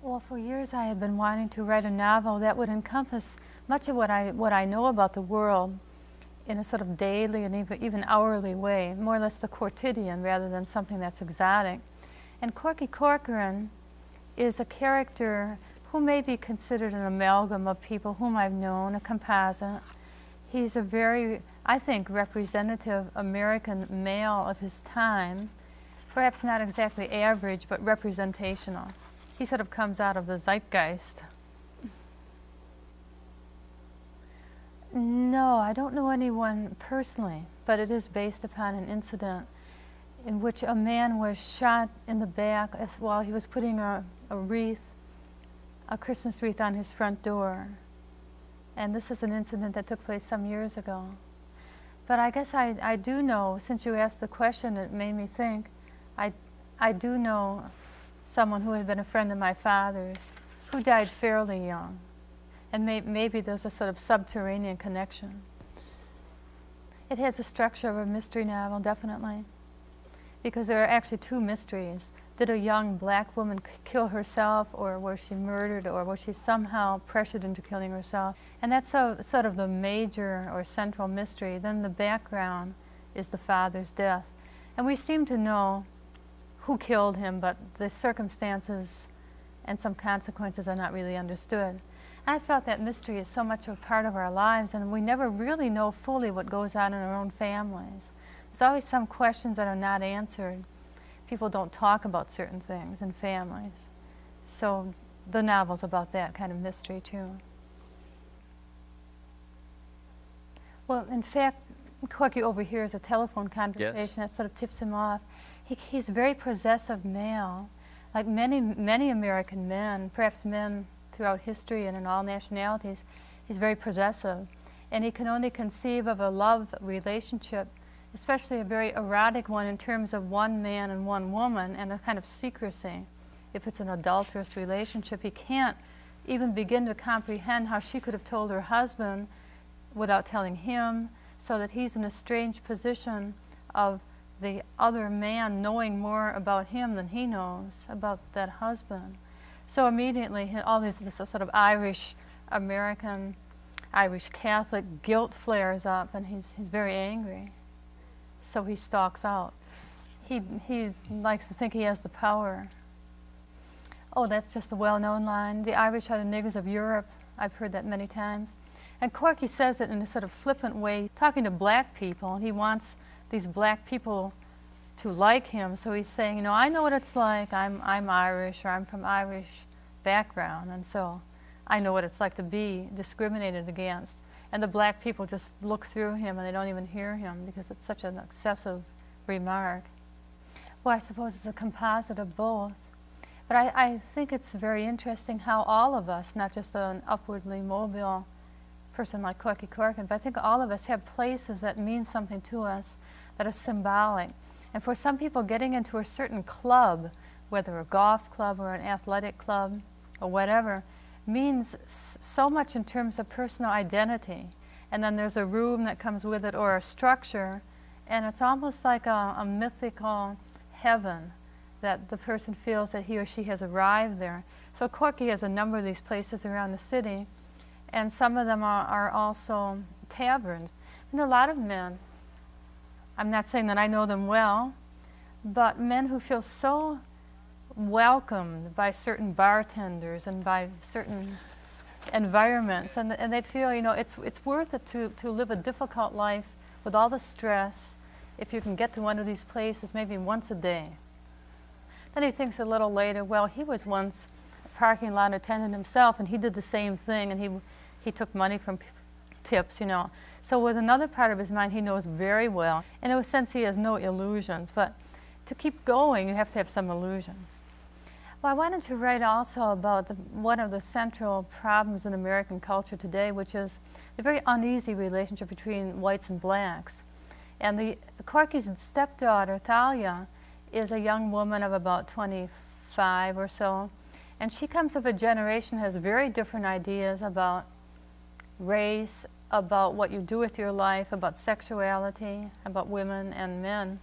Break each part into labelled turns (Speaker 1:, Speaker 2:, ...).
Speaker 1: Well, for years I had been wanting to write a novel that would encompass much of what I know about the world in a sort of daily and even hourly way, more or less the quotidian rather than something that's exotic. And Corky Corcoran is a character who may be considered an amalgam of people whom I've known, a composite. He's a very, I think, representative American male of his time, perhaps not exactly average, but representational. He sort of comes out of the zeitgeist. No, I don't know anyone personally, but it is based upon an incident in which a man was shot in the back while he was putting a wreath, a Christmas wreath on his front door. And this is an incident that took place some years ago. But I guess I do know, since you asked the question, it made me think, I do know someone who had been a friend of my father's who died fairly young. And maybe there's a sort of subterranean connection. It has the structure of a mystery novel, definitely. Because there are actually two mysteries. Did a young black woman kill herself, or was she murdered, or was she somehow pressured into killing herself? And that's sort of the major or central mystery. Then the background is the father's death. And we seem to know who killed him, but the circumstances and some consequences are not really understood. I felt that mystery is so much a part of our lives, and we never really know fully what goes on in our own families. There's always some questions that are not answered. People don't talk about certain things in families. So the novel's about that kind of mystery too. Well, in fact, Corky overhears a telephone conversation that sort of tips him off. He's a very possessive male, like many American men, perhaps men throughout history and in all nationalities. He's very possessive, and he can only conceive of a love relationship, especially a very erotic one in terms of one man and one woman, and a kind of secrecy. If it's an adulterous relationship, he can't even begin to comprehend how she could have told her husband without telling him, so that he's in a strange position of the other man knowing more about him than he knows about that husband. So immediately, all this sort of Irish American, Irish Catholic guilt flares up, and he's very angry. So he stalks out. He likes to think he has the power. Oh, that's just a well-known line. The Irish are the niggers of Europe. I've heard that many times. And Corky says it in a sort of flippant way, talking to black people. He wants these black people to like him, so he's saying, you know, I know what it's like. I'm Irish, or I'm from Irish background, and so I know what it's like to be discriminated against. And the black people just look through him and they don't even hear him because it's such an excessive remark. Well, I suppose it's a composite of both. But I think it's very interesting how all of us, not just an upwardly mobile person like Corky Corcoran, but I think all of us have places that mean something to us that are symbolic. And for some people, getting into a certain club, whether a golf club or an athletic club or whatever, means so much in terms of personal identity. And then there's a room that comes with it, or a structure, and it's almost like a mythical heaven that the person feels that he or she has arrived there. So Corky has a number of these places around the city, and some of them are also taverns. And a lot of men, I'm not saying that I know them well, but men who feel so welcomed by certain bartenders and by certain environments, and they feel, you know, it's worth it to live a difficult life with all the stress if you can get to one of these places maybe once a day. Then he thinks a little later, well, he was once a parking lot attendant himself, and he did the same thing, and he took money from tips, you know. So with another part of his mind, he knows very well. In a sense, he has no illusions, but to keep going, you have to have some illusions. Well, I wanted to write also about one of the central problems in American culture today, which is the very uneasy relationship between whites and blacks. And Corky's stepdaughter, Thalia, is a young woman of about 25 or so, and she comes of a generation that has very different ideas about race, about what you do with your life, about sexuality, about women and men.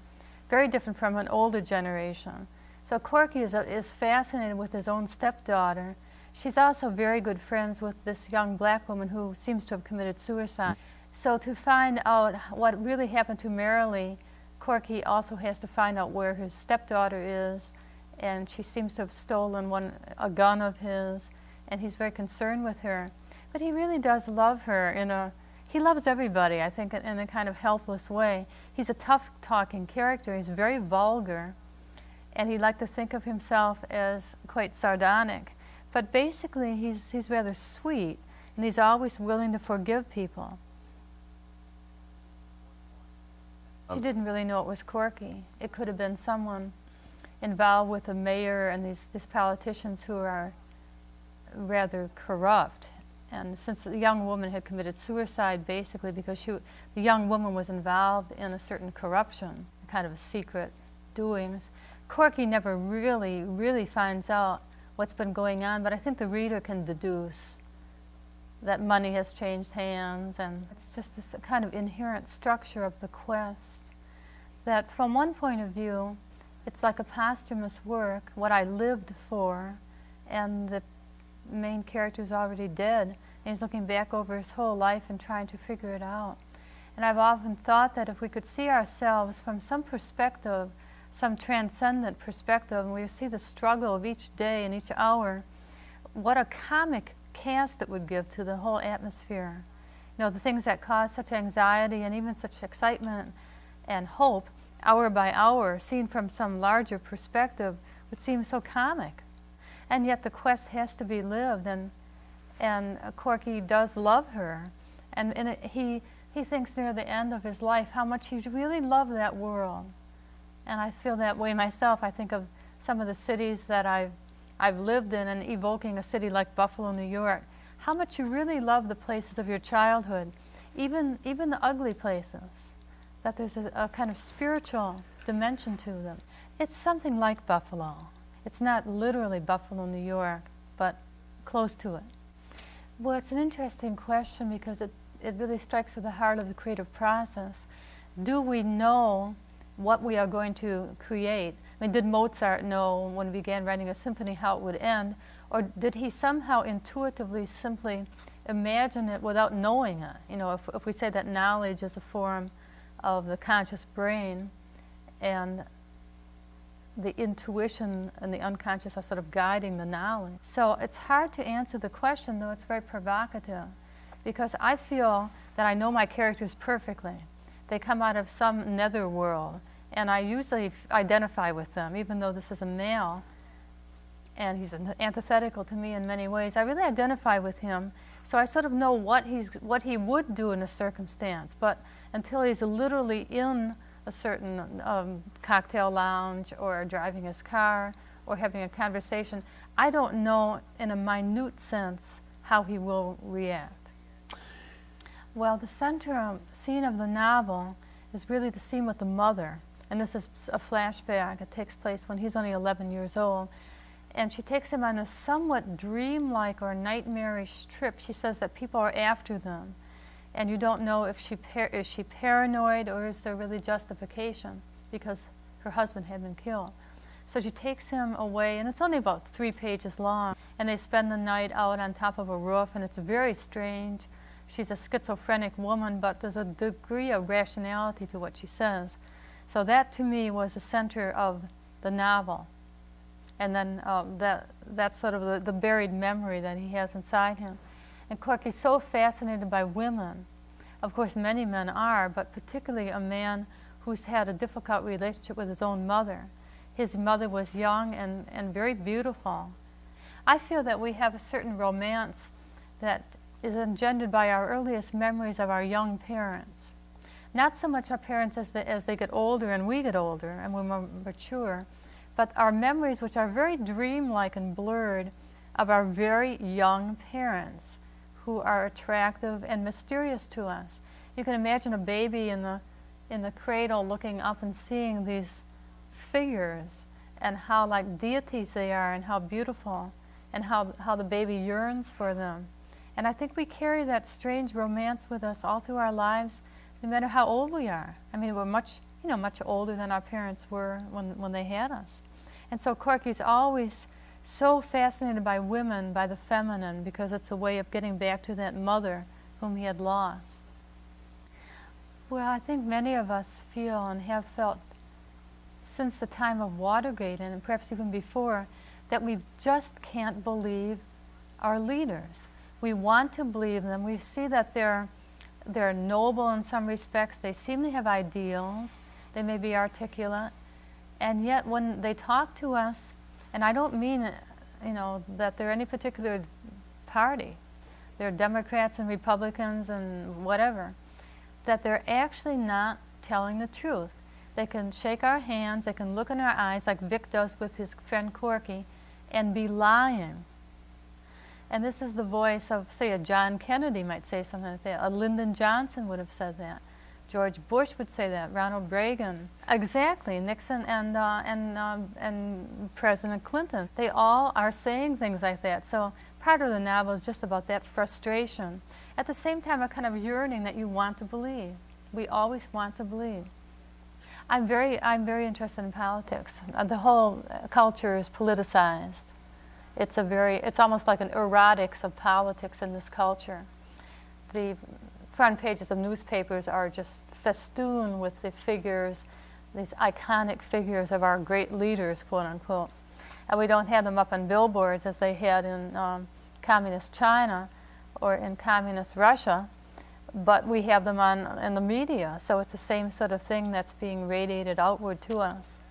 Speaker 1: Very different from an older generation. So Corky is fascinated with his own stepdaughter. She's also very good friends with this young black woman who seems to have committed suicide. So to find out what really happened to Marilee, Corky also has to find out where his stepdaughter is, and she seems to have stolen a gun of his, and he's very concerned with her. But he really does love her he loves everybody, I think, in a kind of helpless way. He's a tough-talking character. He's very vulgar, and he'd like to think of himself as quite sardonic. But basically, he's rather sweet, and he's always willing to forgive people. She didn't really know it was Corky. It could have been someone involved with the mayor and these politicians who are rather corrupt. And since the young woman had committed suicide basically because the young woman was involved in a certain corruption, kind of a secret doings, Corky never really finds out what's been going on, but I think the reader can deduce that money has changed hands, and it's just this kind of inherent structure of the quest that from one point of view, it's like a posthumous work, what I lived for, and the main character's already dead, and he's looking back over his whole life and trying to figure it out. And I've often thought that if we could see ourselves from some perspective, some transcendent perspective, and we see the struggle of each day and each hour, what a comic cast it would give to the whole atmosphere. You know, the things that cause such anxiety and even such excitement and hope, hour by hour, seen from some larger perspective, would seem so comic. And yet the quest has to be lived, and Corky does love her. And he thinks near the end of his life how much he really loved that world. And I feel that way myself. I think of some of the cities that I've lived in, and evoking a city like Buffalo, New York, how much you really love the places of your childhood, even the ugly places, that there's a kind of spiritual dimension to them. It's something like Buffalo. It's not literally Buffalo, New York, but close to it. Well, it's an interesting question because it really strikes to the heart of the creative process. Do we know what we are going to create? I mean, did Mozart know when he began writing a symphony how it would end? Or did he somehow intuitively simply imagine it without knowing it? You know, if we say that knowledge is a form of the conscious brain, and the intuition and the unconscious are sort of guiding the knowledge. So it's hard to answer the question, though it's very provocative, because I feel that I know my characters perfectly. They come out of some nether world, and I usually identify with them, even though this is a male, and he's antithetical to me in many ways. I really identify with him, so I sort of know what he would do in a circumstance, but until he's literally in a certain cocktail lounge or driving his car or having a conversation, I don't know in a minute sense how he will react. Well, the central scene of the novel is really the scene with the mother, and this is a flashback. It takes place when he's only 11 years old, and she takes him on a somewhat dreamlike or nightmarish trip. She says that people are after them, and you don't know if is she paranoid or is there really justification because her husband had been killed. So she takes him away, and it's only about 3 pages long, and they spend the night out on top of a roof, and it's very strange. She's a schizophrenic woman, but there's a degree of rationality to what she says. So that to me was the center of the novel. And then that's sort of the buried memory that he has inside him. And Corky's so fascinated by women. Of course, many men are, but particularly a man who's had a difficult relationship with his own mother. His mother was young and very beautiful. I feel that we have a certain romance that is engendered by our earliest memories of our young parents. Not so much our parents as they get older and we get older and we're more mature, but our memories, which are very dreamlike and blurred, of our very young parents, who are attractive and mysterious to us. You can imagine a baby in the cradle looking up and seeing these figures and how like deities they are and how beautiful and how the baby yearns for them. And I think we carry that strange romance with us all through our lives, no matter how old we are. I mean, we're much older than our parents were when they had us. And so Corky's always so fascinated by women, by the feminine, because it's a way of getting back to that mother whom he had lost. Well, I think many of us feel and have felt since the time of Watergate, and perhaps even before, that we just can't believe our leaders. We want to believe them. We see that they're noble in some respects. They seem to have ideals. They may be articulate. And yet when they talk to us, and I don't mean, that they're any particular party. They're Democrats and Republicans and whatever. That they're actually not telling the truth. They can shake our hands, they can look in our eyes like Vic does with his friend Corky, and be lying. And this is the voice of, say, a John Kennedy might say something like that. A Lyndon Johnson would have said that. George Bush would say that. Ronald Reagan. Exactly. Nixon and President Clinton. They all are saying things like that. So part of the novel is just about that frustration. At the same time, a kind of yearning that you want to believe. We always want to believe. I'm very interested in politics. The whole culture is politicized. It's almost like an erotics of politics in this culture. The front pages of newspapers are just festooned with the figures, these iconic figures of our great leaders, quote unquote. And we don't have them up on billboards as they had in communist China or in communist Russia, but we have them in the media, so it's the same sort of thing that's being radiated outward to us.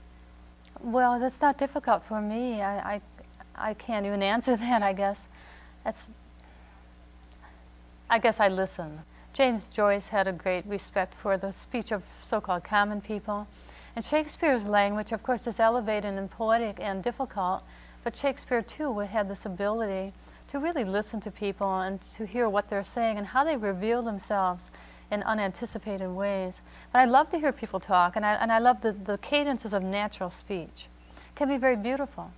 Speaker 1: Well, that's not difficult for me. I can't even answer that, I guess. I guess I listen. James Joyce had a great respect for the speech of so-called common people. And Shakespeare's language, of course, is elevated and poetic and difficult, but Shakespeare, too, had this ability to really listen to people and to hear what they're saying and how they reveal themselves in unanticipated ways. But I love to hear people talk, and I love the cadences of natural speech. It can be very beautiful.